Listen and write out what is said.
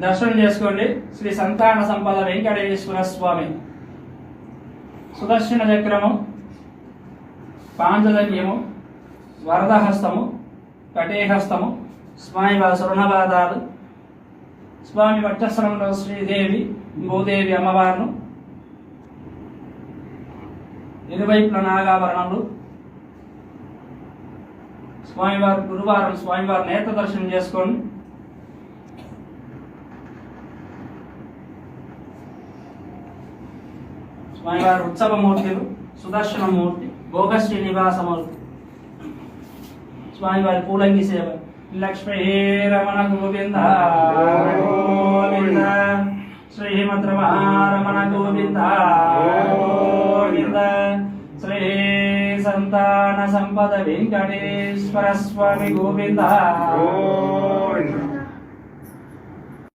దర్శనం చేసుకోండి. శ్రీ సంతాన సంపద వెంకటేశ్వర స్వామి. సుదర్శన చక్రము, పాంచజన్యము, వరదహస్తము, కటేహస్తము, స్వామివారి స్వర్ణపాదాలు, స్వామి వక్షస్థలంలో శ్రీదేవి భూదేవి అమ్మవారును, ఇరువైపుల నాగాభరణములు, స్వామివారి గురువారం స్వామివారి నేత్ర దర్శనం చేసుకోండి. స్వామివారి ఉత్సవమూర్తులు సుదర్శనమూర్తి, భోగ శ్రీనివాసమూర్తి, స్వామివారి పూలంగి సేవ. లక్ష్మీ రమణ గోవింద గోవింద, శ్రీమద్ రమణ గోవింద గోవింద, శ్రీ సంతాన సంపద వెంకటేశ్వర స్వామి గోవింద.